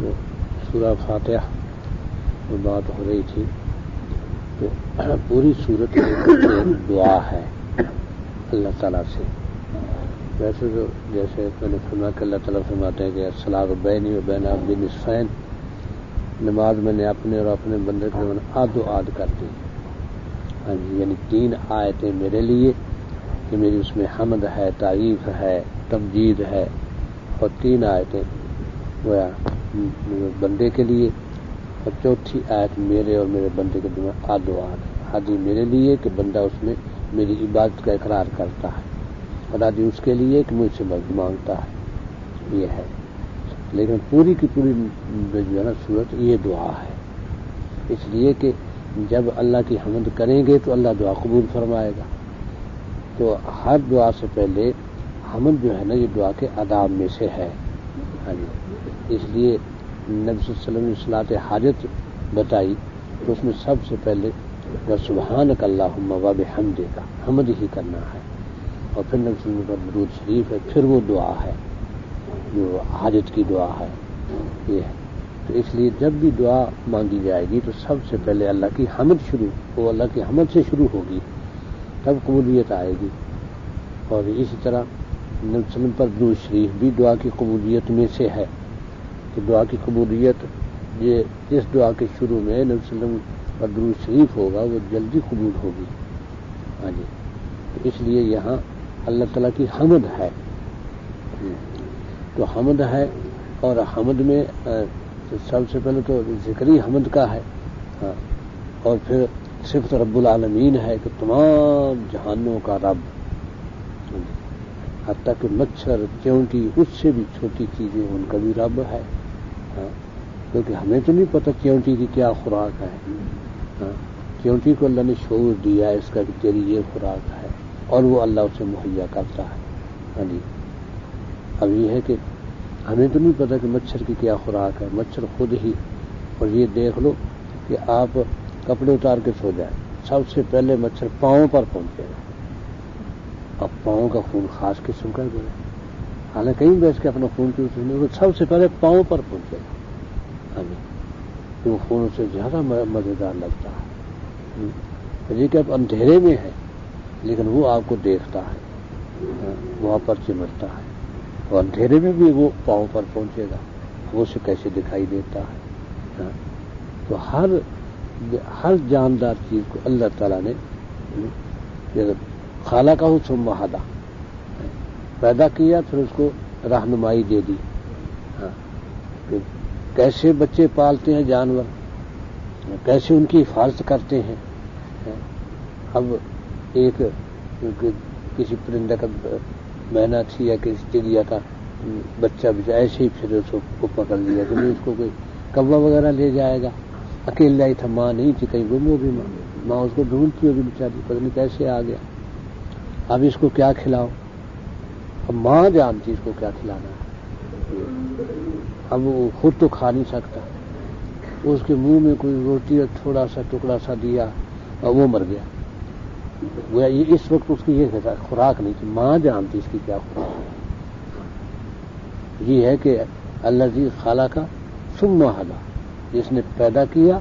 تو سورہ فاتحہ میں بات ہو رہی تھی، تو پوری سورت ایک دعا ہے اللہ تعالیٰ سے. ویسے تو جیسے میں نے فرمایا کہ اللہ تعالیٰ فرماتے ہیں کہ الصلاۃ بینی و بین عبدی نصفین، نماز میں نے اپنے اور اپنے بندے کے درمیان آد و آد کر دی. ہاں جی، یعنی 3 آیتیں میرے لیے کہ میری اس میں حمد ہے، تعریف ہے، تمجید ہے، اور 3 آیتیں گویا بندے کے لیے، اور 4تھی آیت میرے اور میرے بندے کے درمیان آد و آد. آدھی میرے لیے کہ بندہ اس میں میری عبادت کا اقرار کرتا ہے، اور آدھی اس کے لیے کہ مجھ سے مدد مانگتا ہے. یہ ہے، لیکن پوری کی پوری جو ہے نا صورت یہ دعا ہے. اس لیے کہ جب اللہ کی حمد کریں گے تو اللہ دعا قبول فرمائے گا. تو ہر دعا سے پہلے حمد جو ہے نا یہ دعا کے آداب میں سے ہے. ہاں جی، اس لیے نبی صلی اللہ علیہ وسلم نے صلاۃ حاجت بتائی تو اس میں سب سے پہلے سبحانک اللہم و بحمدک حمد ہی کرنا ہے، اور پھر نبی صلی اللہ علیہ وسلم کا درود شریف ہے، پھر وہ دعا ہے جو حاجت کی دعا ہے. یہ ہے، تو اس لیے جب بھی دعا مانگی جائے گی تو سب سے پہلے اللہ کی حمد شروع، وہ اللہ کی حمد سے شروع ہوگی، تب قبولیت آئے گی. اور اسی طرح نبی صلی اللہ علیہ وسلم پر درود شریف بھی دعا کی قبولیت میں سے ہے. کہ دعا کی قبولیت یہ اس دعا کے شروع میں نبی صلی اللہ علیہ وسلم پر درود شریف ہوگا وہ جلدی قبول ہوگی. ہاں جی، تو اس لیے یہاں اللہ تعالیٰ کی حمد ہے. تو حمد ہے، اور حمد میں سب سے پہلے تو ذکری حمد کا ہے، اور پھر صفت رب العالمین ہے کہ تمام جہانوں کا رب، حتیٰ کہ مچھر چیونٹی اس سے بھی چھوٹی چیزیں ان کا بھی رب ہے. کیونکہ ہمیں تو نہیں پتہ چیونٹی کی کیا خوراک ہے. چیونٹی کو اللہ نے شعور دیا ہے اس کا کہ تیری یہ خوراک ہے، اور وہ اللہ اسے مہیا کرتا ہے. ہاں جی، اب یہ ہے کہ ہمیں تو نہیں پتہ کہ مچھر کی کیا خوراک ہے، مچھر خود ہی. اور یہ دیکھ لو کہ آپ کپڑے اتار کے سو جائیں، سب سے پہلے مچھر پاؤں پر پہنچے گا. اب پاؤں کا خون خاص قسم کا جو ہے، حالانکہ کہیں بیٹھ کے اپنا خون پینے کو سب سے پہلے پاؤں پر پہنچے گا. ہاں جی، وہ خون سے زیادہ مزیدار لگتا ہے. یہ کہ اب اندھیرے میں ہے لیکن وہ آپ کو دیکھتا ہے، وہاں پر چمٹتا ہے، اور اندھیرے میں بھی وہ پاؤں پر پہنچے گا، وہ اسے کیسے دکھائی دیتا ہے. تو ہر جاندار چیز کو اللہ تعالیٰ نے خالقہ ثم ہدیٰ، پیدا کیا پھر اس کو رہنمائی دے دی. کہ کیسے بچے پالتے ہیں جانور، کیسے ان کی حفاظت کرتے ہیں. اب ایک کسی پرندہ کا مینا تھی یا کسی چڑیا کا بچہ ایسے ہی پھر اس کو پکڑ لیا کہ نہیں اس کو کوئی کوا وغیرہ لے جائے گا. اکیلا ہی تھا، ماں نہیں تھی، کہیں گم ہو گئی ماں اس کو ڈھونڈتی ہوگی بیچاری، پتہ نہیں کیسے آ گیا. اب اس کو کیا کھلاؤ؟ اب ماں جانتی اس کو کیا کھلانا ہے. اب وہ خود تو کھا نہیں سکتا، اس کے منہ میں کوئی روٹی اور تھوڑا سا ٹکڑا سا دیا اور وہ مر گیا. یہ اس وقت اس کی یہ خوراک نہیں تھی، ماں جانتی اس کی کیا خوراک. یہ ہے کہ الذی خلق ثم ہدیٰ، جس نے پیدا کیا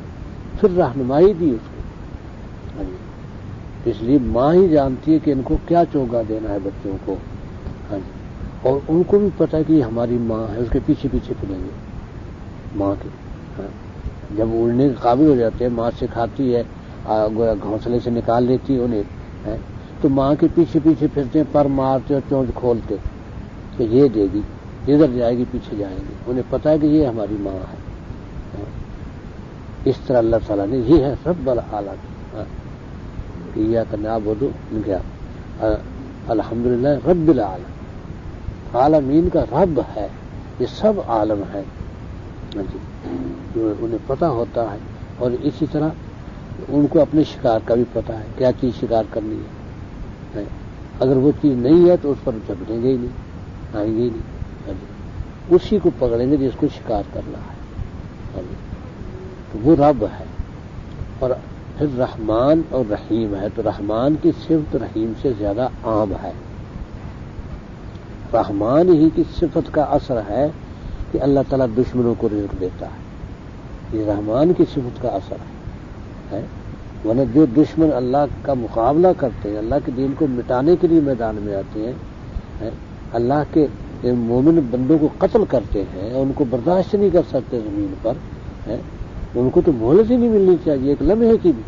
پھر رہنمائی دی اس کو. اس لیے ماں ہی جانتی ہے کہ ان کو کیا چوگا دینا ہے بچوں کو. اور ان کو بھی پتہ ہے کہ یہ ہماری ماں ہے، اس کے پیچھے پیچھے پھریں گے ماں کے. جب اڑنے کے قابل ہو جاتے ہیں، ماں سکھاتی ہے، گھونسلے سے نکال لیتی ہے انہیں، تو ماں کے پیچھے پیچھے پھرتے ہیں، پر مارتے اور چونچ کھولتے کہ یہ دے گی، ادھر جائے گی پیچھے جائیں گے. انہیں پتہ ہے کہ یہ ہماری ماں ہے. اس طرح اللہ تعالیٰ نے، یہ ہے رب العالمین، ایاک نعبد کیا الحمدللہ رب العالمین، عالمین کا رب ہے، یہ سب عالم ہے جو انہیں پتہ ہوتا ہے. اور اسی طرح ان کو اپنے شکار کا بھی پتہ ہے، کیا چیز شکار کرنی ہے. اگر وہ چیز نہیں ہے تو اس پر جھپٹیں گے ہی نہیں، آئیں گے ہی نہیں. اسی کو پکڑیں گے جس کو شکار کرنا ہے. تو وہ رب ہے. اور پھر رحمان اور رحیم ہے، تو رحمان کی صفت رحیم سے زیادہ عام ہے. رحمان ہی کی صفت کا اثر ہے کہ اللہ تعالیٰ دشمنوں کو رزق دیتا ہے. یہ رحمان کی صفت کا اثر ہے. ورنہ جو دشمن اللہ کا مقابلہ کرتے ہیں، اللہ کے دین کو مٹانے کے لیے میدان میں آتے ہیں، اللہ کے مومن بندوں کو قتل کرتے ہیں، ان کو برداشت نہیں کر سکتے زمین پر، ان کو تو مہلت ہی نہیں ملنی چاہیے ایک لمحے کی بھی.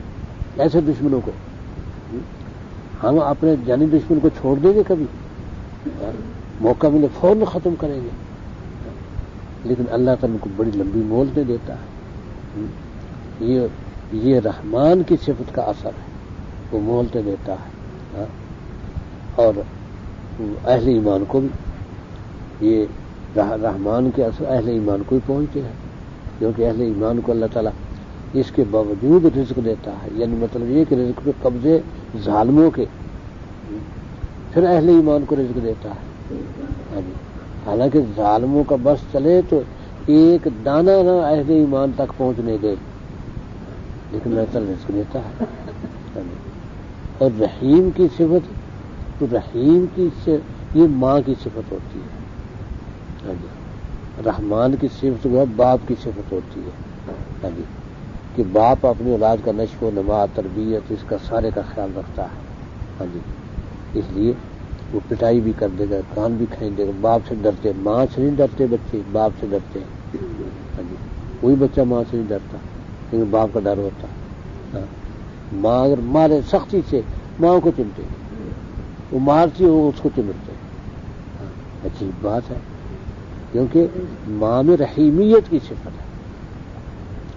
ایسے دشمنوں کو ہم اپنے جانی دشمن کو چھوڑ دیں گے کبھی؟ موقع ملے فوراً ختم کریں گے. لیکن اللہ تعالیٰ کو بڑی لمبی مہلتیں دیتا ہے. یہ رحمان کی صفت کا اثر ہے، وہ مہلتیں دیتا ہے. اور اہل ایمان کو بھی یہ رحمان کے اثر اہل ایمان کو ہی پہنچتے ہیں، کیونکہ اہل ایمان کو اللہ تعالیٰ اس کے باوجود رزق دیتا ہے. یعنی مطلب یہ کہ رزق پہ قبضے ظالموں کے، پھر اہل ایمان کو رزق دیتا ہے. حالانکہ ظالموں کا بس چلے تو ایک دانہ نہ اہل ایمان تک پہنچنے دے، لیکن اللہ تعالیٰ رزق دیتا ہے. اور رحیم کی صفت، تو رحیم کی یہ ماں کی صفت ہوتی ہے. رحمان کی صفت جو ہے باپ کی صفت ہوتی ہے، کہ باپ اپنی اولاد کا نشو و نما، تربیت، اس کا سارے کا خیال رکھتا ہے. اس لیے وہ پٹائی بھی کر دے گا، کان بھی کھینچ دے گا. باپ سے ڈرتے، ماں سے نہیں ڈرتے بچے، باپ سے ڈرتے ہیں. کوئی بچہ ماں سے نہیں ڈرتا، لیکن باپ کا ڈر ہوتا. ماں اگر مارے سختی سے، ماں کو چمٹے، وہ مارتی ہو اس کو چمٹتے. عجیب بات ہے، کیونکہ ماں میں رحیمیت کی صفت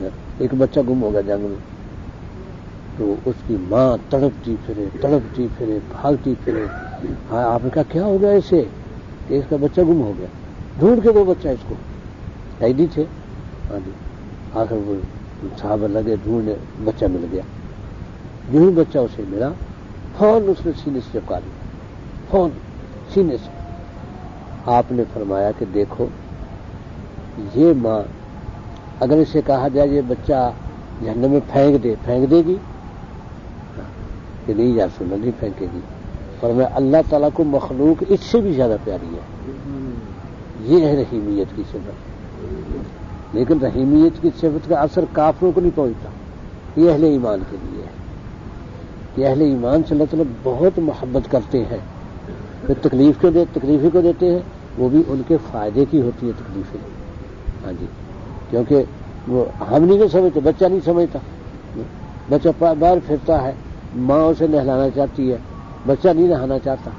ہے. ایک بچہ گم ہوگا جنگل میں، تو اس کی ماں تڑپتی پھرے بھاگتی پھرے. ہاں آپ نے کہا کیا ہو گیا اسے؟ کہ اس کا بچہ گم ہو گیا. ڈھونڈ کے دو بچہ اس کو، قیدی تھے. آخر وہ صحابہ لگے ڈھونڈنے، بچہ مل گیا. جو ہی بچہ اسے ملا، فوراً اس نے سینے سے چپکا لیا، فوراً سینے سے. آپ نے فرمایا کہ دیکھو یہ ماں، اگر اسے کہا جائے یہ بچہ جہنم میں پھینک دے گی کہ نہیں یا رسول اللہ نہیں پھینکے گی. اور میں اللہ تعالیٰ کو مخلوق اس سے بھی زیادہ پیاری ہے. یہ ہے رحیمیت کی صفت. لیکن رحیمیت کی صفت کا اثر کافروں کو نہیں پہنچتا، یہ اہل ایمان کے لیے ہے. کہ اہل ایمان سے اللہ تعالیٰ بہت محبت کرتے ہیں. پھر تکلیفیں کو دیتے ہیں، وہ بھی ان کے فائدے کی ہوتی ہے تکلیفیں. کیونکہ وہ ہم نہیں سمجھتے، بچہ نہیں سمجھتا. بچہ باہر پھرتا ہے، ماں اسے نہلانا چاہتی ہے، بچہ نہیں نہانا چاہتا.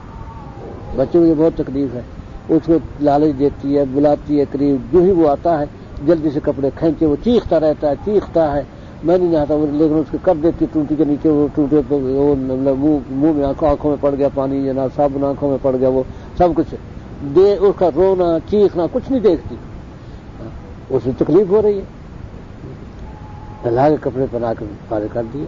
بچے کو یہ بہت تکلیف ہے. اس کو لالچ دیتی ہے، بلاتی ہے قریب. جو ہی وہ آتا ہے جلدی سے کپڑے کھینچے، وہ چیختا رہتا ہے میں نہیں نہاتا. لیکن اس کو کر دیتی ٹوٹی کے نیچے، وہ ٹوٹے منہ میں آنکھوں میں پڑ گیا پانی، جناب صابن آنکھوں میں پڑ گیا، وہ سب کچھ دے. اس کا رونا چیخنا کچھ نہیں دیکھتی، اس میں تکلیف ہو رہی ہے. اللہ کے کپڑے پہنا کر فارغ کر دیے.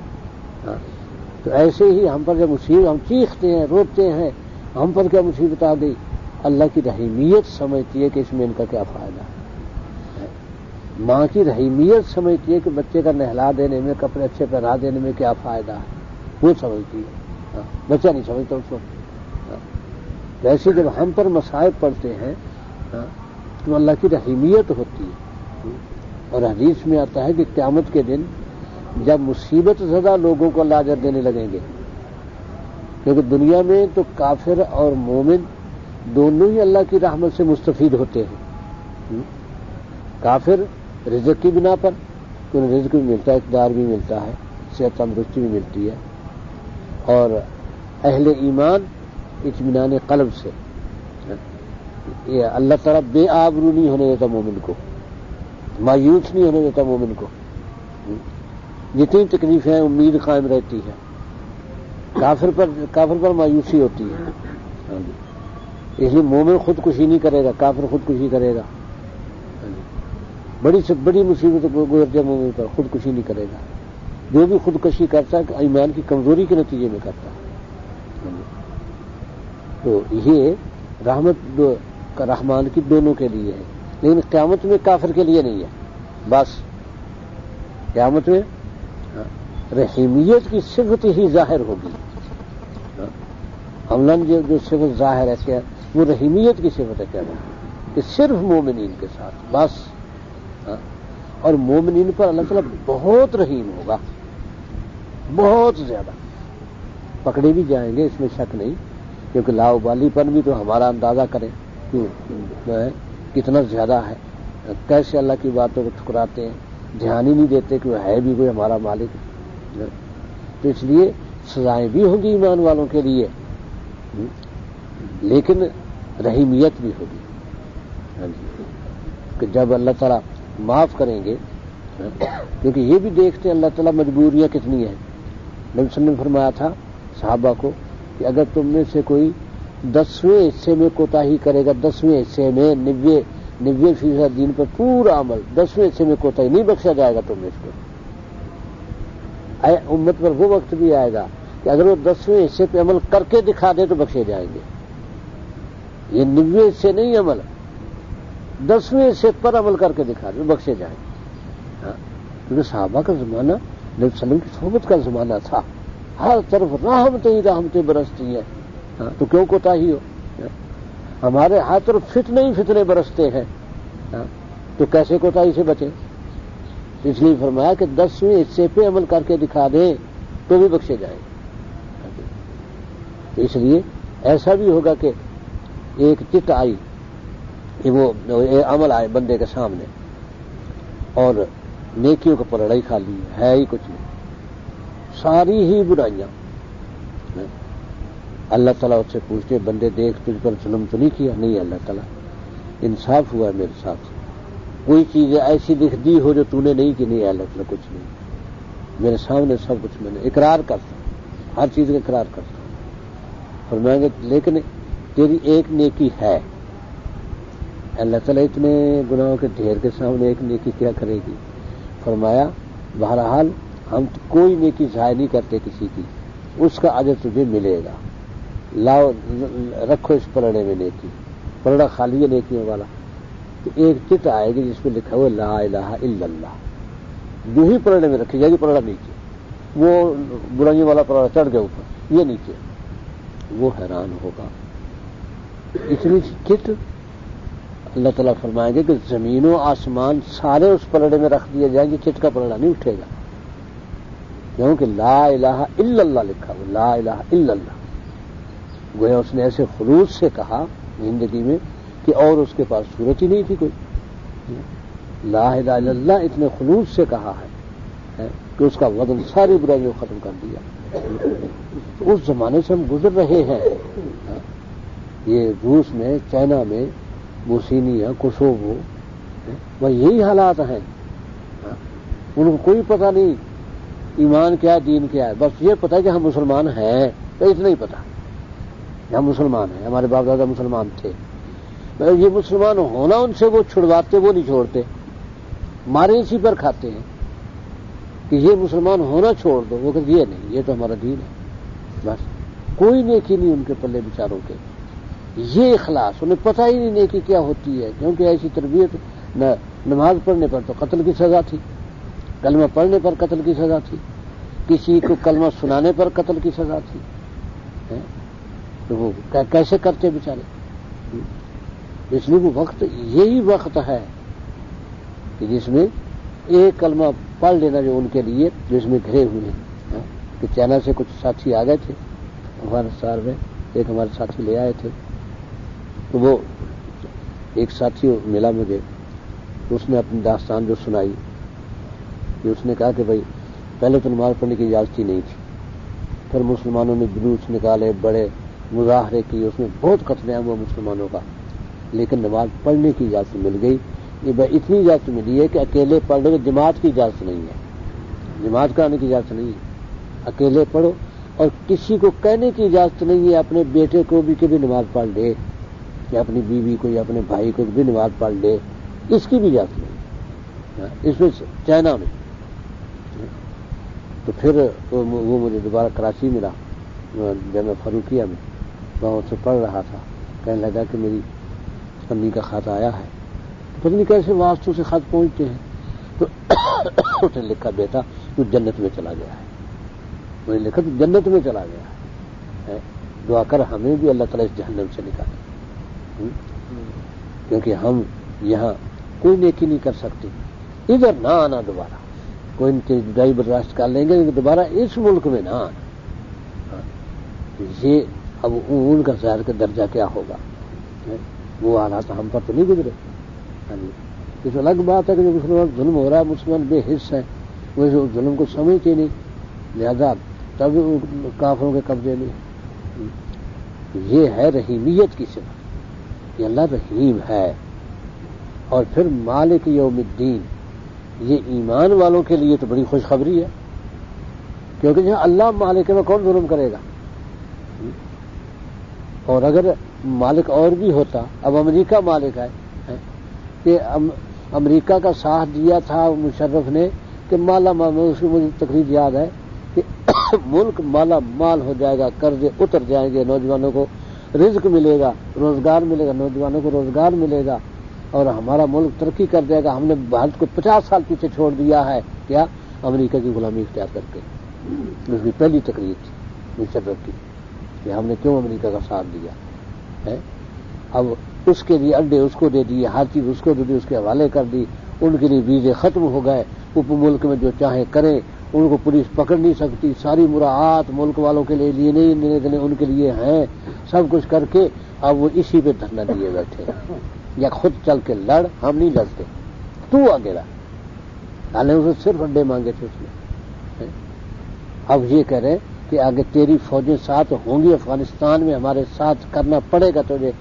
تو ایسے ہی ہم پر جب مصیبت، ہم چیختے ہیں روتے ہیں، ہم پر کیا مصیبت آ گئی، اللہ کی رحیمیت سمجھتی ہے کہ اس میں ان کا کیا فائدہ ہے. ماں کی رحیمیت سمجھتی ہے کہ بچے کا نہلا دینے میں، کپڑے اچھے پہنا دینے میں کیا فائدہ ہے، وہ سمجھتی ہے. بچہ نہیں سمجھتا اس کو. ویسے جب ہم پر مصائب پڑتے ہیں تو اللہ کی رحیمیت ہوتی ہے. اور حدیث میں آتا ہے کہ قیامت کے دن جب مصیبت زدہ لوگوں کو اللہ اجر دینے لگیں گے، کیونکہ دنیا میں تو کافر اور مومن دونوں ہی اللہ کی رحمت سے مستفید ہوتے ہیں. کافر رزق کی بنا پر، انہیں رزق بھی ملتا ہے، اقتدار بھی ملتا ہے، صحت تندرستی بھی ملتی ہے. اور اہل ایمان اطمینان قلب سے. یہ اللہ تعالیٰ بے آبرو نہیں ہونے دیتا مومن کو، مایوس نہیں ہونے دیتا مومن کو. جتنی تکلیفیں ہیں امید قائم رہتی ہے. کافر پر مایوسی ہوتی ہے. اس لیے مومن خودکشی نہیں کرے گا، کافر خودکشی کرے گا. بڑی سے بڑی مصیبت گزرتے مومن پر خودکشی نہیں کرے گا. جو بھی خودکشی کرتا ہے ایمان کی کمزوری کے نتیجے میں کرتا ہے. تو یہ رحمت رحمان کی دونوں کے لیے ہے، لیکن قیامت میں کافر کے لیے نہیں ہے. بس قیامت میں رحیمیت کی صفت ہی ظاہر ہوگی. عملاً جو صفت ظاہر ہے کیا، وہ رحیمیت کی صفت ہے. کیا کہ صرف مومنین کے ساتھ بس. اور مومنین پر اللہ تعالیٰ بہت رحیم ہوگا، بہت زیادہ. پکڑے بھی جائیں گے اس میں شک نہیں، کیونکہ لاؤبالی پن بھی تو ہمارا اندازہ کریں کہ کتنا زیادہ ہے. کیسے اللہ کی باتوں کو ٹھکراتے ہیں، دھیان ہی نہیں دیتے کہ وہ ہے بھی کوئی ہمارا مالک. تو اس لیے سزائیں بھی ہوں گی ایمان والوں کے لیے، لیکن رحیمیت بھی ہوگی. کہ جب اللہ تعالیٰ معاف کریں گے، کیونکہ یہ بھی دیکھتے ہیں اللہ تعالیٰ مجبوریاں کتنی ہیں. نبی صلی اللہ علیہ وسلم نے فرمایا تھا صحابہ کو کہ اگر تم میں سے کوئی 10ویں حصے میں کوتاہی کرے گا، 10ویں حصے میں 90% دین پر پورا عمل، 10ویں حصے میں کوتاہی نہیں بخشا جائے گا تم میں اس کو. امت پر وہ وقت بھی آئے گا کہ اگر وہ 10ویں حصے پہ عمل کر کے دکھا دے تو بخشے جائیں گے. یہ 90 حصے نہیں عمل، 10ویں حصے پر عمل کر کے دکھا دے بخشے جائیں گے. کیونکہ صحابہ کا زمانہ نبی صلی اللہ علیہ وسلم کی صحبت کا زمانہ تھا، ہر طرف رحمتیں ہی رحمتیں برستی ہیں. تو کیوں کوتاہی ہو؟ ہمارے ہر طرف فتنے ہی فتنے برستے ہیں، تو کیسے کوتاہی سے بچے؟ اس لیے فرمایا کہ 10ویں حصے پہ عمل کر کے دکھا دیں تو بھی بخشے جائیں. تو اس لیے ایسا بھی ہوگا کہ ایک چٹ آئی، وہ عمل آئے بندے کے سامنے اور نیکیوں کا پلڑا ہی خالی ہے ہی کچھ نہیں، ساری ہی برائیاں. اللہ تعالیٰ اس سے پوچھتے بندے دیکھ تجھ پر ظلم تو نہیں کیا؟ نہیں اللہ تعالیٰ انصاف ہوا ہے میرے ساتھ، کوئی چیز ایسی دکھ دی ہو جو تو نے نہیں کی؟ نہیں اللہ تعالیٰ کچھ نہیں، میرے سامنے سب کچھ میں نے اقرار کرتا ہوں، ہر چیز کا اقرار کرتا ہوں. فرمائیں گے لیکن تیری ایک نیکی ہے. اللہ تعالیٰ اتنے گناہوں کے ڈھیر کے سامنے ایک نیکی کیا کرے گی؟ فرمایا بہرحال ہم کوئی نیکی ضائع نہیں کرتے کسی کی، اس کا اجر تجھے ملے گا. لاؤ رکھو اس پلڑے میں نیکی، پلڑا خالی ہے نیکیوں والا. تو ایک چٹ آئے گی جس پہ لکھا ہوا لا الہ الا اللہ، جو ہی پلڑے میں رکھی جائے گی پلڑا نیچے، وہ برائیوں والا پلڑا چڑھ گیا اوپر، یہ نیچے. وہ حیران ہوگا. اتنی چٹ اللہ تعالیٰ فرمائیں گے کہ زمین و آسمان سارے اس پلڑے میں رکھ دیے جائیں گے، چٹ کا پلڑا نہیں اٹھے گا، کیونکہ لا الہ الا اللہ لکھا ہوا، لا الہ الا اللہ. گویا اس نے ایسے خلوص سے کہا زندگی میں کہ اور اس کے پاس صورت ہی نہیں تھی کوئی. لا الہ الا اللہ اتنے خلوص سے کہا ہے کہ اس کا وزن ساری برائیوں ختم کر دیا. اس زمانے سے ہم گزر رہے ہیں. یہ روس میں، چائنا میں، بوسنیا، کوسوو، وہاں یہی حالات ہیں. ان کو کوئی پتہ نہیں ایمان کیا ہے، دین کیا ہے، بس یہ پتہ ہے کہ ہم مسلمان ہیں، تو اتنا ہی پتہ ہم مسلمان ہیں، ہمارے باپ دادا مسلمان تھے. یہ مسلمان ہونا ان سے وہ چھڑواتے، وہ نہیں چھوڑتے، مارے اسی پر کھاتے ہیں کہ یہ مسلمان ہونا چھوڑ دو. وہ کہتے یہ نہیں، یہ تو ہمارا دین ہے. بس کوئی نیکی نہیں ان کے پلے بیچاروں کے. یہ اخلاص انہیں پتہ ہی نہیں نیکی کیا ہوتی ہے، کیونکہ ایسی تربیت نماز پڑھنے پر تو قتل کی سزا تھی، کلمہ پڑھنے پر قتل کی سزا تھی، کسی کو کلمہ سنانے پر قتل کی سزا تھی. تو وہ کیسے کرتے بیچارے؟ اس لیے وہ وقت یہی وقت ہے کہ جس میں ایک کلمہ پڑھ لینا جو ان کے لیے جس میں گھرے ہوئے ہیں. کہ چائنا سے کچھ ساتھی آ گئے تھے ہمارے سار میں، ایک ہمارے ساتھی لے آئے تھے. تو وہ ایک ساتھی ملا مجھے، اس نے اپنی داستان جو سنائی کہ اس نے کہا کہ بھائی پہلے تو نماز پڑھنے کی اجازت ہی نہیں تھی، پھر مسلمانوں نے جلوس نکالے، بڑے مظاہرے کیے، اس میں بہت قتل عام ہوا مسلمانوں کا، لیکن نماز پڑھنے کی اجازت مل گئی. یہ بھائی اتنی اجازت ملی ہے کہ اکیلے پڑھنے کی جماعت کی اجازت نہیں ہے، جماعت کا آنے کی اجازت نہیں ہے، اکیلے پڑھو. اور کسی کو کہنے کی اجازت نہیں ہے اپنے بیٹے کو بھی کہ بھی نماز پڑھ لے، یا اپنی بیوی کو یا اپنے بھائی کو بھی نماز پڑھ لے، اس کی بھی اجازت نہیں. اس میں چائنا میں. تو پھر وہ مجھے دوبارہ کراچی ملا، جامعہ فاروقیہ میں، وہاں سے پڑھ رہا تھا. کہنے لگا کہ میری امی کا خط آیا ہے، پتہ نہیں کیسے واسطوں سے خط پہنچتے ہیں. تو اس نے لکھا بیٹا تو جنت میں چلا گیا ہے. میں نے لکھا تو جنت میں چلا گیا ہے، دعا کر ہمیں بھی اللہ تعالیٰ اس جہنم سے نکالے. کیونکہ ہم یہاں کوئی نیکی نہیں کر سکتے، ادھر نہ آنا دوبارہ، کوئی ان کی جدائی برداشت کر لیں گے لیکن دوبارہ اس ملک میں نہ آنا۔ یہ اب ان کا ظاہر کا درجہ کیا ہوگا، وہ حالات ہم پر تو نہیں گزرے۔ اس الگ بات ہے کہ جو مسلمان ظلم ہو رہا ہے، مسلمان بے حص ہیں، وہ اس ظلم کو سمجھتے نہیں، لہذا تب کافروں کے قبضے میں۔ یہ ہے رحیمیت کی صفت کہ اللہ رحیم ہے۔ اور پھر مالک یوم الدین، یہ ایمان والوں کے لیے تو بڑی خوشخبری ہے، کیونکہ جہاں اللہ مالک ہے وہ کون ظلم کرے گا؟ اور اگر مالک اور بھی ہوتا، اب امریکہ مالک ہے کہ امریکہ کا ساتھ دیا تھا مشرف نے کہ مالا مال، اس کی مجھے تقریر یاد ہے کہ ملک مالا مال ہو جائے گا، قرضے اتر جائیں گے، نوجوانوں کو رزق ملے گا، روزگار ملے گا، نوجوانوں کو روزگار ملے گا اور ہمارا ملک ترقی کر جائے گا۔ ہم نے بھارت کو 50 سال پیچھے چھوڑ دیا ہے، کیا؟ امریکہ کی غلامی اختیار کر کے۔ اس کی پہلی تقریر تھی مشرف کی کہ ہم نے کیوں امریکہ کا ساتھ دیا ہے۔ اب اس کے لیے اڈے اس کو دے دیے، ہر چیز اس کو دے دی، اس کے حوالے کر دی، ان کے لیے ویزے ختم ہو گئے، اپ ملک میں جو چاہیں کریں، ان کو پولیس پکڑ نہیں سکتی، ساری مراعات ملک والوں کے لیے نہیں ان کے لیے ہیں، سب کچھ کر کے اب وہ اسی پہ دھرنا دیے بیٹھے، یا خود چل کے لڑ، ہم نہیں لڑتے، تو آگے لڑ۔ حالانکہ اسے صرف اڈے مانگے تھے اس نے۔ اب یہ کہہ رہے کہ آگے تیری فوجیں ساتھ ہوں گی افغانستان میں، ہمارے ساتھ کرنا پڑے گا تجھے،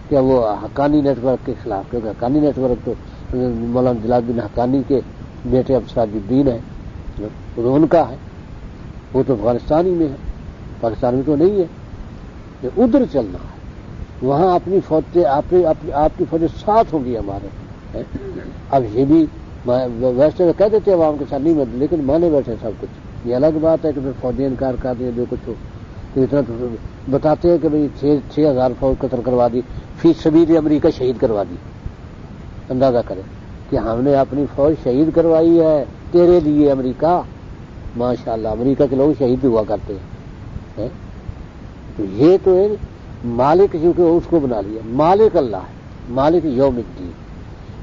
کہ وہ حقانی نیٹ ورک کے خلاف، کیونکہ حقانی نیٹ ورک تو مولانا جلال الدین حقانی کے بیٹے اب سراج الدین ہے، وہ ان کا ہے، وہ تو افغانستان ہی میں ہے، پاکستان میں تو نہیں ہے، یہ ادھر چلنا ہے، وہاں اپنی فوجیں آپ کی فوجیں ساتھ ہوں گی ہمارے۔ اب یہ بھی ویسے تو کہہ دیتے عوام کے ساتھ نہیں، لیکن مانے بیٹھے سب کچھ۔ یہ الگ بات ہے کہ پھر فوجیں انکار کر دیں جو کچھ ہو، تو اتنا تو بتاتے ہیں کہ بھئی 6,000 فوج قتل کروا دی، فی سبیل امریکہ شہید کروا دی۔ اندازہ کریں کہ ہم نے اپنی فوج شہید کروائی ہے تیرے لیے امریکہ، ماشاءاللہ امریکہ کے لوگ شہید ہوا کرتے ہیں۔ تو یہ تو ہے مالک، کیونکہ اس کو بنا لیا مالک اللہ ہے، مالک یوم الدین،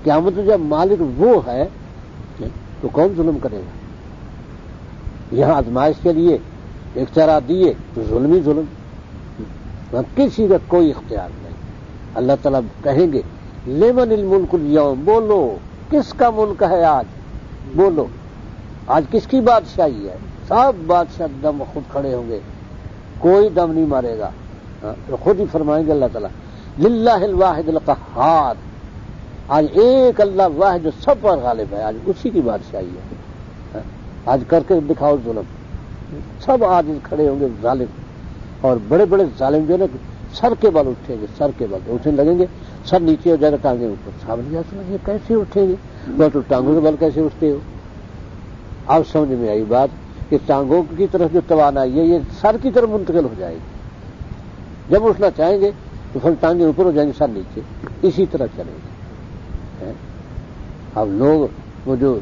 قیامت میں جب مالک وہ ہے تو کون ظلم کرے گا؟ یہاں آزمائش کے لیے اختیارات دیے تو ظلم، وہاں کسی کا کوئی اختیار نہیں۔ اللہ تعالیٰ کہیں گے لمن الملک اليوم، بولو کس کا ملک ہے آج، بولو آج کس کی بادشاہی ہے؟ سب بادشاہ دم خود کھڑے ہوں گے، کوئی دم نہیں مارے گا، خود ہی فرمائیں گے اللہ تعالیٰ للہ الواحد القہار، آج ایک اللہ واحد جو سب پر غالب ہے، آج اسی کی بادشاہی ہے، آج کر کے دکھاؤ ظلم۔ سب آج کھڑے ہوں گے ظالم، اور بڑے بڑے ظالم جو ہے نا سر کے بل اٹھیں گے، سر کے بل اٹھنے لگیں گے، سر نیچے ہو جائے گا، ٹانگیں اوپر، سامنے جا کے کیسے اٹھیں گے؟ تو ٹانگوں کے بل کیسے اٹھتے ہو؟ اب سمجھ میں آئی بات کہ ٹانگوں کی طرف جو توانائی ہے یہ سر کی طرف منتقل ہو جائے گی، جب اٹھنا چاہیں گے تو پھر ٹانگیں اوپر ہو جائیں گے، سر نیچے، اسی طرح چلیں گے۔ اب لوگ وہ جو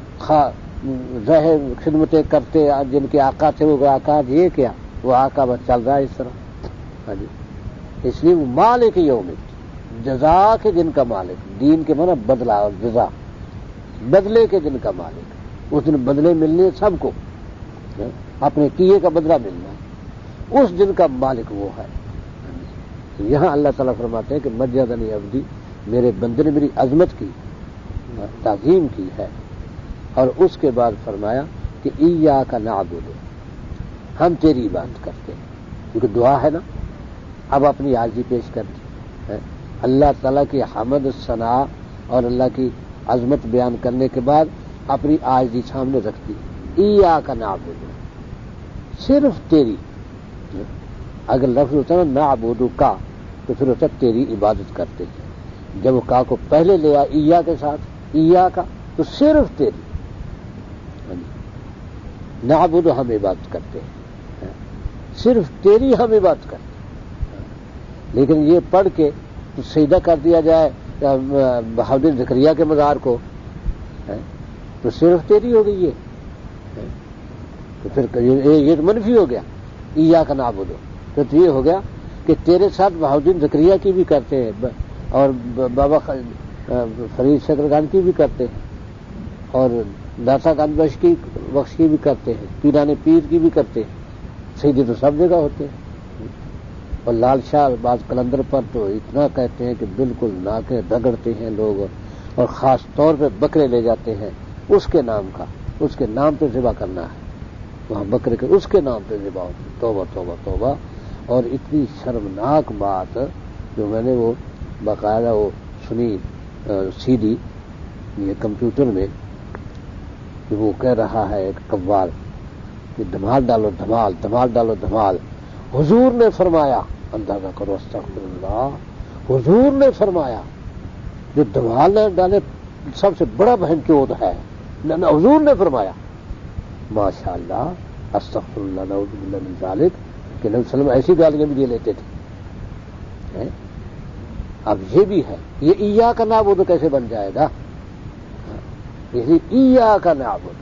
ظاہر خدمتیں کرتے جن کے آقا تھے، وہ آقا یہ کیا، وہ آقا بس چل رہا ہے اس طرح۔ ہاں جی، اس لیے وہ مالک یوم جزا کے دن کا مالک، دین کے معنی بدلہ اور جزا، بدلے کے دن کا مالک، اس دن بدلے ملنے سب کو، اپنے کیے کا بدلہ ملنا، اس دن کا مالک وہ ہے۔ یہاں اللہ تعالیٰ فرماتے ہیں کہ مجدنی عبدی، میرے بندے نے میری عظمت کی، تعظیم کی ہے، اور اس کے بعد فرمایا کہ ایاک نعبد، ہم تیری عبادت کرتے ہیں، کیونکہ دعا ہے نا، اب اپنی عاجزی پیش کر دی، اللہ تعالیٰ کی حمد ثنا اور اللہ کی عظمت بیان کرنے کے بعد اپنی عاجزی سامنے رکھ دی، ایاک نعبد، صرف تیری، اگر لفظ ہوتا نا نعبد کا تو پھر ہوتا تیری عبادت کرتے ہیں، جب وہ کا کو پہلے لے آیا ایا کے ساتھ، ایا کا تو صرف تیری، نعبد ہم عبادت کرتے ہیں، صرف تیری ہم عبادت کرتے ہیں۔ لیکن یہ پڑھ کے سجدہ کر دیا جائے بہاؤالدین زکریا کے مزار کو تو صرف تیری ہو گئی ہے، تو پھر یہ تو منفی ہو گیا، ایاک نعبد، تو یہ ہو گیا کہ تیرے ساتھ بہاؤالدین زکریا کی بھی کرتے ہیں، اور بابا فرید شکر خان کی بھی کرتے ہیں اور داتا گنج بخش کی بھی کرتے ہیں، پیران پیر کی بھی کرتے ہیں، سیدھی تو سب جگہ ہوتے ہیں۔ اور لال شاہ بعض کلندر پر تو اتنا کہتے ہیں کہ بالکل ناکیں رگڑتے ہیں لوگ، اور خاص طور پہ بکرے لے جاتے ہیں اس کے نام کا، اس کے نام پہ ذبح کرنا ہے، وہاں بکرے کے اس کے نام پہ ذبح ہوتی ہے۔ توبہ توبہ توبہ۔ اور اتنی شرمناک بات جو میں نے وہ باقاعدہ وہ سنی سی ڈی یہ کمپیوٹر میں، کہ وہ کہہ رہا ہے ایک قوال کہ دھمال ڈالو دھمال، دھمال ڈالو دھمال۔ حضور نے فرمایا، اندازہ کرو استغفر اللہ، حضور نے فرمایا جو دھمال نہ ڈالے سب سے بڑا بہن چود ہے، حضور نے فرمایا۔ ماشاء اللہ، استغفر اللہ، نعوذ باللہ من ذالک، کہ نبی صلی اللہ علیہ وسلم ایسی گالیاں بھی دے لیتے تھے۔ اب یہ بھی ہے، یہ ایاک نعبد کیسے بن جائے گا؟ یہ ایاک نعبد،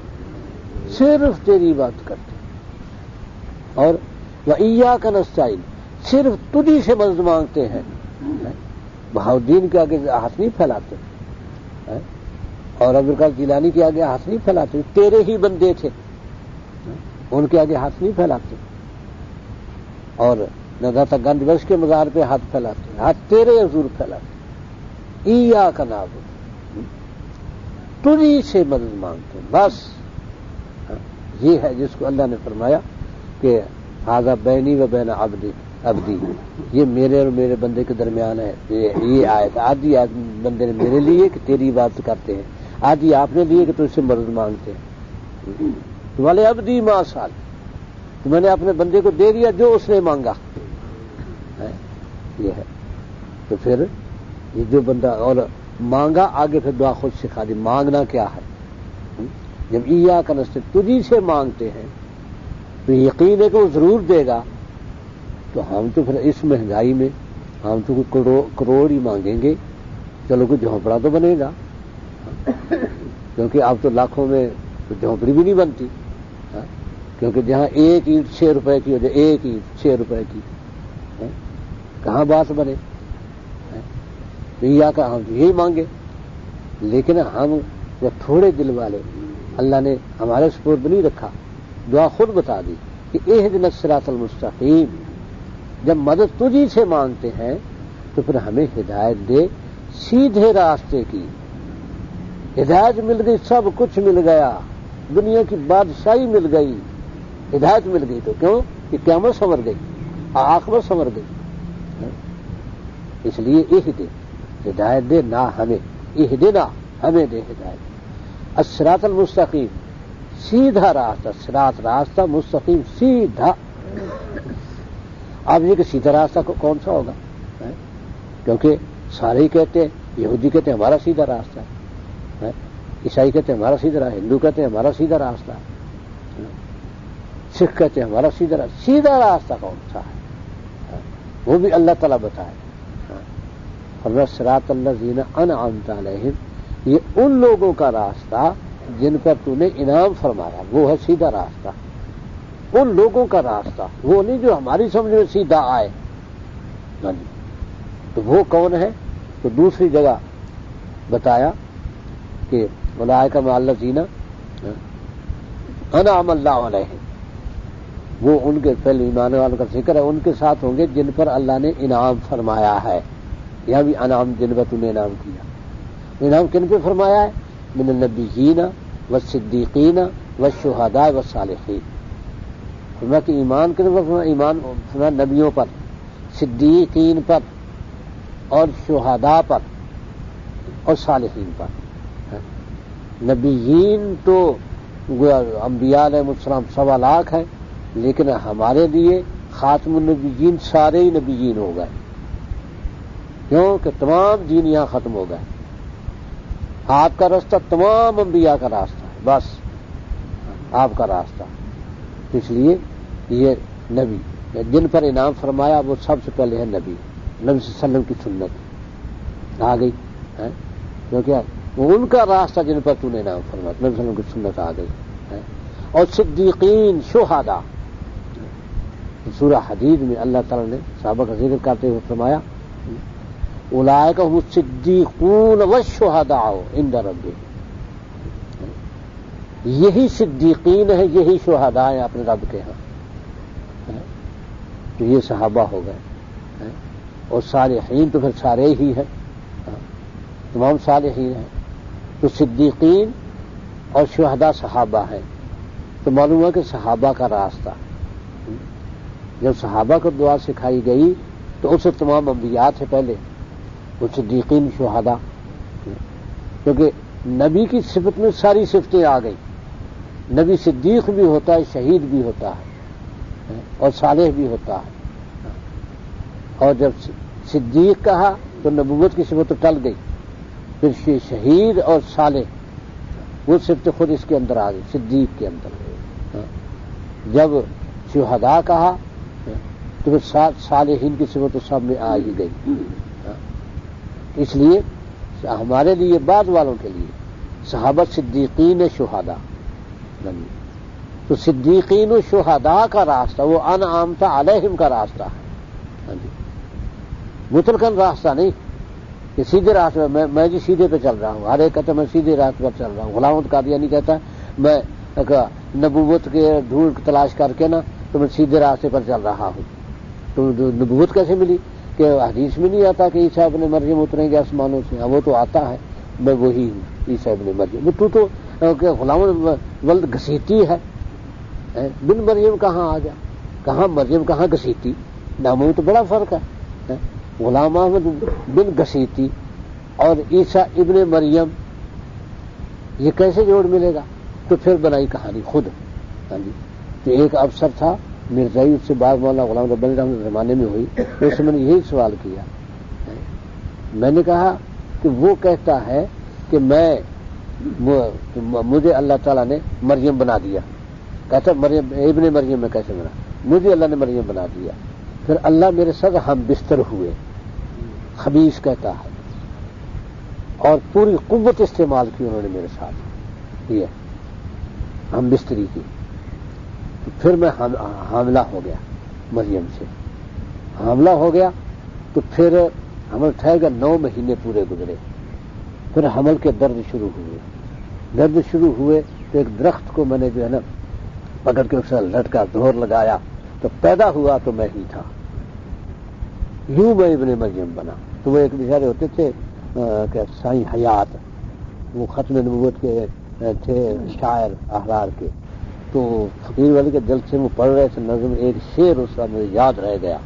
صرف تیری بات کرتے، اور وایاک نستعین، صرف تجھی سے مدد مانگتے ہیں۔ بہاؤالدین کے آگے ہاتھ نہیں پھیلاتے، اور عبدالقادر جیلانی کے آگے ہاتھ نہیں پھیلاتے، تیرے ہی بندے تھے، ان کے آگے ہاتھ نہیں پھیلاتے، اور نہ داتا گنج بخش کے مزار پہ ہاتھ پھیلاتے، ہاتھ تیرے حضور پھیلاتے۔ ایاک نعبد، تجھی سے مدد مانگتے، بس یہ ہے جس کو اللہ نے فرمایا کہ ھذا بینی و بین عبدی، یہ میرے اور میرے بندے کے درمیان ہے۔ یہ آیت آدھی بندے نے میرے لیے کہ تیری عبادت کرتے ہیں، آدھی آپ نے لیے کہ تجھ سے مدد مانگتے ہیں۔ تمہارے عبدی ما سال، تو میں نے اپنے بندے کو دے دیا جو اس نے مانگا، یہ ہے۔ تو پھر یہ جو بندہ اور مانگا، آگے پھر دعا خود سکھا دی، مانگنا کیا ہے۔ جب ایاک نستعین تجھی سے مانگتے ہیں تو یقین ہے کہ وہ ضرور دے گا۔ تو ہم تو پھر اس مہنگائی میں ہم تو کوئی کروڑ ہی مانگیں گے، چلو کوئی جھونپڑا تو بنے گا، کیونکہ اب تو لاکھوں میں تو جھونپڑی بھی نہیں بنتی، کیونکہ جہاں ایک اینٹ 6 روپے کی ہو جائے، ایک اینٹ 6 روپے کی، کہاں بات بنے؟ تو ہم یہی مانگے، لیکن ہم وہ تھوڑے دل والے، اللہ نے ہمارے سپرد نہیں رکھا، دعا خود بتا دی کہ اہدنا الصراط المستقیم۔ جب مدد تجھی سے مانگتے ہیں تو پھر ہمیں ہدایت دے سیدھے راستے کی۔ ہدایت مل گئی، سب کچھ مل گیا، دنیا کی بادشاہی مل گئی، ہدایت مل گئی تو کیوں کہ قیامت سنور گئی، آخرت سنور گئی۔ اس لیے ہدایت دے نہ ہمیں، اہدنا، ہمیں دے ہدایت۔ الصراط المستقیم، سیدھا راستہ، صراط راستہ، مستقیم سیدھا۔ اب یہ کہ سیدھا راستہ کون سا ہوگا؟ کیونکہ سارے ہی کہتے ہیں، یہودی کہتے ہیں ہمارا سیدھا راستہ ہے، عیسائی کہتے ہیں ہمارا سیدھا راستہ، ہندو کہتے ہیں ہمارا سیدھا راستہ ہے، سکھ کہتے ہیں ہمارا سیدھا راستہ۔ سیدھا راستہ کون سا ہے؟ وہ بھی اللہ تعالیٰ بتائے۔ صراط الذین انعمت علیہم، یہ ان لوگوں کا راستہ جن پر تو نے انعام فرمایا، وہ ہے سیدھا راستہ، ان لوگوں کا راستہ، وہ نہیں جو ہماری سمجھ میں سیدھا آئے۔ تو وہ کون ہے؟ تو دوسری جگہ بتایا کہ اولئک مع الذین انعم اللہ علیہم، وہ ان کے پہلے ایمان والوں کا ذکر ہے، ان کے ساتھ ہوں گے جن پر اللہ نے انعام فرمایا ہے۔ یہاں بھی انعام جن پر تو نے انعام کیا، انعام کن پہ فرمایا ہے؟ من النبیین والصدیقین والشہداء والصالحین۔ فرمایا کہ ایمان کن پر فرمایا؟ ایمان فرمایا نبیوں پر، صدیقین پر، اور شہداء پر، اور صالحین پر۔ نبیین تو انبیاء علیہ السلام 1.25 لاکھ ہیں، لیکن ہمارے لیے خاتم النبیین سارے ہی نبیین ہو گئے، کیوں کہ تمام دین یہاں ختم ہو گئے۔ آپ کا راستہ تمام انبیاء کا راستہ ہے، بس آپ کا راستہ۔ اس لیے یہ نبی جن پر انعام فرمایا وہ سب سے پہلے ہے نبی، نبی صلی اللہ علیہ وسلم کی سنت آ گئی، کیونکہ وہ ان کا راستہ جن پر تو نے انعام فرمایا، نبی صلی اللہ علیہ وسلم کی سنت آ گئی۔ اور صدیقین، شہداء، سورہ حدید میں اللہ تعالیٰ نے صحابہ کا ذکر کرتے ہوئے فرمایا اولئک هم الصدیقون والشہداء عند ربہم، یہی صدیقین ہیں، یہی شہداء ہیں اپنے رب کے ہاں. تو یہ صحابہ ہو گئے، اور صالحین تو پھر سارے ہی ہیں، تمام صالحین ہیں. تو صدیقین اور شہداء صحابہ ہیں. تو معلوم ہوا کہ صحابہ کا راستہ، جب صحابہ کو دعا سکھائی گئی تو اسے تمام انبیاء تھے پہلے، وہ صدیقین شہداء، کیونکہ نبی کی صفت میں ساری صفتیں آ گئی. نبی صدیق بھی ہوتا ہے، شہید بھی ہوتا ہے، اور صالح بھی ہوتا ہے. اور جب صدیق کہا تو نبوت کی صفت تو ٹل گئی، پھر شہید اور صالح وہ صفت خود اس کے اندر آ گئی، صدیق کے اندر. جب شہداء کہا تو پھر صالحین کی صفت تو سب میں آ ہی گئی. اس لیے ہمارے لیے بعد والوں کے لیے صحابہ صدیقین شہداء، تو صدیقین و شہداء کا راستہ وہ انعمت علیہم کا راستہ ہے، مطلقاً راستہ نہیں کہ سیدھے راستے میں جی سیدھے پہ چل رہا ہوں. ہر ایک کہتا ہے میں سیدھے راستے پر چل رہا ہوں. غلام احمد قادیانی کہتا ہے میں نبوت کے ڈھونڈ تلاش کر کے نا تو میں سیدھے راستے پر چل رہا ہوں. تو نبوت کیسے ملی؟ کہ حدیث میں نہیں آتا کہ عیسیٰ ابن مریم اتریں گے آسمانوں سے. وہ تو آتا ہے میں وہی ہوں عیسیٰ ابن مریم. تو غلام ولد گھسیٹی ہے، بن مریم کہاں آ گیا؟ کہاں مریم کہاں گھسیٹی؟ ناموں میں تو بڑا فرق ہے. غلام احمد بن گھسیٹی اور عیسیٰ ابن مریم، یہ کیسے جوڑ ملے گا؟ تو پھر بنائی کہانی خود. تو ایک افسر تھا مرزائی، اس سے بات مولانا غلام ربانی رحمۃ اللہ زمانے میں ہوئی، تو اس سے میں نے یہی سوال کیا. میں نے کہا کہ وہ کہتا ہے کہ مجھے اللہ تعالیٰ نے مریم بنا دیا. کہتا مریم ابن مریم میں کیسے بنا؟ مجھے اللہ نے مریم بنا دیا، پھر اللہ میرے ساتھ ہم بستر ہوئے. خبیث کہتا ہے، اور پوری قوت استعمال کی انہوں نے میرے ساتھ، یہ ہم بستری کی. پھر میں حاملہ ہو گیا، مریم سے حاملہ ہو گیا. تو پھر حمل ٹھہر گیا، 9 مہینے پورے گزرے. پھر حمل کے درد شروع ہوئے تو ایک درخت کو میں نے جو ہے نا پکڑ کے اس سے لٹکا دور لگایا تو پیدا ہوا تو میں ہی تھا. یوں میں ابن مریم بنا. تو وہ ایک بیچارے ہوتے تھے کہ سائیں حیات، وہ ختم نبوت کے تھے شاعر احرار کے. تو فقیر والی کے دل سے وہ پڑھ رہے تھے نظم، ایک شعر اس کا مجھے یاد رہ گیا.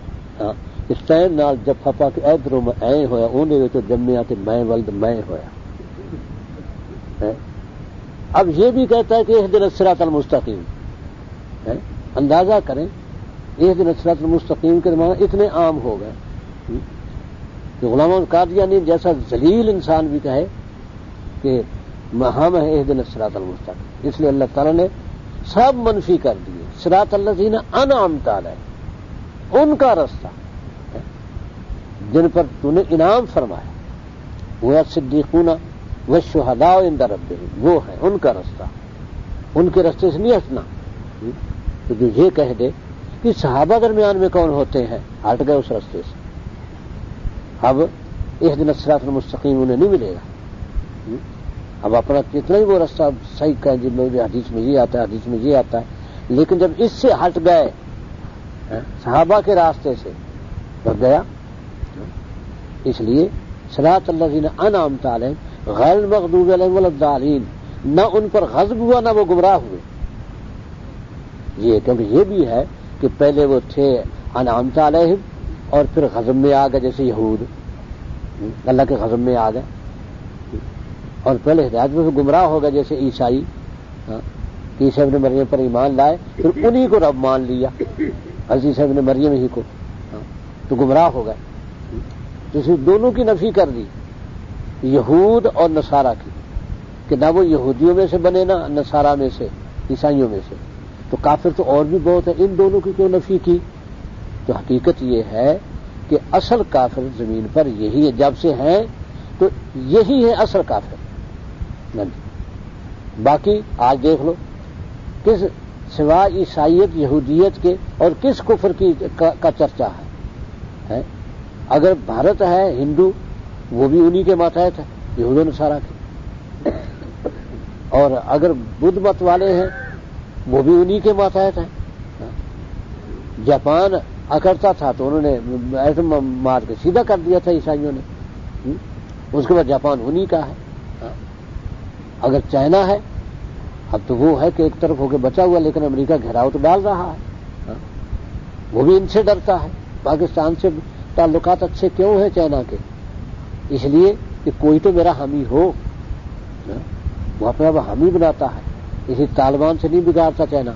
اس ٹائم نال جب پھپا کے ادھروں میں اے ہویا اونے وچ جمیا تے میں ولد میں ہویا. اب یہ بھی کہتا ہے کہ اہدنا الصراط المستقیم. اندازہ کریں اہدنا الصراط المستقیم کے معنی اتنے عام ہو گئے کہ غلام احمد قادیانی جیسا ذلیل انسان بھی کہے کہ ہم ہیں اہدنا الصراط المستقیم. اس لیے اللہ تعالیٰ نے سب منفی کر دیے. صراط الذین انعمت علیہم، ان کا رستہ جن پر تو نے انعام فرمایا، وہ صدیقون والشہداء عند ربہم، وہ ہے ان کا رستہ. ان کے رستے سے نہیں ہٹنا. تو جو یہ کہہ دے کہ صحابہ درمیان میں کون ہوتے ہیں، ہٹ گئے اس رستے سے. اب اہدنا الصراط المستقیم انہیں نہیں ملے گا. اب اپنا کتنا ہی وہ رستہ صحیح کہیں جن میں حدیث میں یہ آتا ہے، حدیث میں یہ آتا ہے، لیکن جب اس سے ہٹ گئے صحابہ کے راستے سے تو گیا. اس لیے صراط الذین انعمت علیہم غیر المغضوب علیہم ولا الضالین، نہ ان پر غضب ہوا نہ وہ گمراہ ہوئے. یہ کیونکہ یہ بھی ہے کہ پہلے وہ تھے انعمت علیہم اور پھر غضب میں آ گئے، جیسے یہود اللہ کے غضب میں آ گئے، اور پہلے ہدایت میں گمراہ ہو گئے جیسے عیسائی. عیسیٰ ابن مریم پر ایمان لائے پھر انہی کو رب مان لیا، حضرت عیسیٰ ابن مریم ہی کو، تو گمراہ ہو گئے. جیسے دونوں کی نفی کر دی، یہود اور نصارہ کی، کہ نہ وہ یہودیوں میں سے بنے نہ نصارہ میں سے، عیسائیوں میں سے. تو کافر تو اور بھی بہت ہے، ان دونوں کی کیوں نفی کی؟ تو حقیقت یہ ہے کہ اصل کافر زمین پر یہی ہے، جب سے ہیں تو یہی ہے اصل کافر. باقی آج دیکھ لو کس سوا عیسائیت یہودیت کے اور کس کفر کا چرچا ہے. اگر بھارت ہے ہندو وہ بھی انہی کے ماتحت ہے، یہود و نصارہ کے، اور اگر بدھ مت والے ہیں وہ بھی انہی کے ماتحت ہیں۔ جاپان اکڑتا تھا تو انہوں نے ایٹم مار کے سیدھا کر دیا تھا عیسائیوں نے، اس کے بعد جاپان انہی کا ہے۔ اگر چائنا ہے اب تو وہ ہے کہ ایک طرف ہو کے بچا ہوا، لیکن امریکہ گھیراؤ تو ڈال رہا ہے، وہ بھی ان سے ڈرتا ہے۔ پاکستان سے تعلقات اچھے کیوں ہیں چائنا کے؟ اس لیے کہ کوئی تو میرا حامی ہو، وہ اپنے آپ حامی بناتا ہے۔ اسی طالبان سے نہیں بگاڑتا چائنا،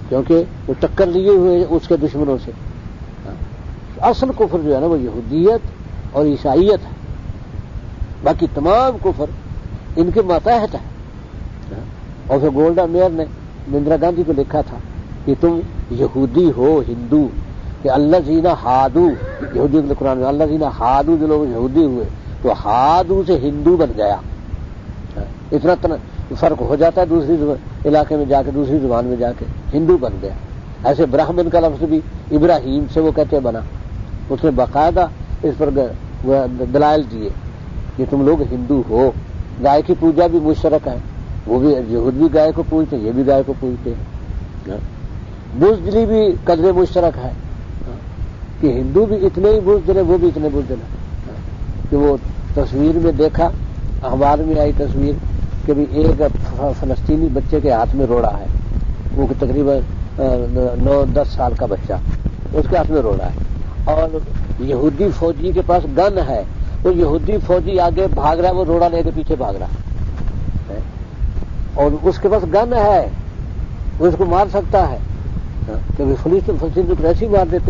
کیونکہ وہ ٹکر لیے ہوئے اس کے دشمنوں سے۔ اصل کفر جو ہے نا وہ یہودیت اور عیسائیت ہے، باقی تمام کفر ان کے ماتحت ہے۔ اور پھر گولڈا میئر نے اندرا گاندھی کو لکھا تھا کہ تم یہودی ہو ہندو، کہ اللہ زینا ہادو، یہودی کے قرآن میں اللہ زینا ہادو، جو لوگ یہودی ہوئے تو ہادو سے ہندو بن گیا۔ اتنا فرق ہو جاتا ہے دوسری علاقے میں جا کے، دوسری زبان میں جا کے ہندو بن گیا۔ ایسے براہمن کا لفظ بھی ابراہیم سے وہ کہتے بنا، اس نے باقاعدہ اس پر دلائل دیے کہ تم لوگ ہندو ہو۔ گائے کی پوجا بھی مشترک ہے، وہ بھی یہود بھی گائے کو پوجتے ہیں، یہ بھی گائے کو پوجتے ہیں۔ بزدلی بھی قدر مشترک ہے کہ ہندو بھی اتنے ہی بزدل ہیں، وہ بھی اتنے بزدل ہیں کہ وہ تصویر میں دیکھا، اخبار میں آئی تصویر کہ بھی ایک فلسطینی بچے کے ہاتھ میں روڑا ہے، وہ تقریباً 9-10 سال کا بچہ، اس کے ہاتھ میں روڑا ہے، اور یہودی فوجی کے پاس گن ہے، وہ یہودی فوجی آگے بھاگ رہا ہے، وہ روڑا لے کے پیچھے بھاگ رہا ہے، اور اس کے پاس گن ہے، وہ اس کو مار سکتا ہے، کہ فلسطین کو ایسے ہی مار دیتے۔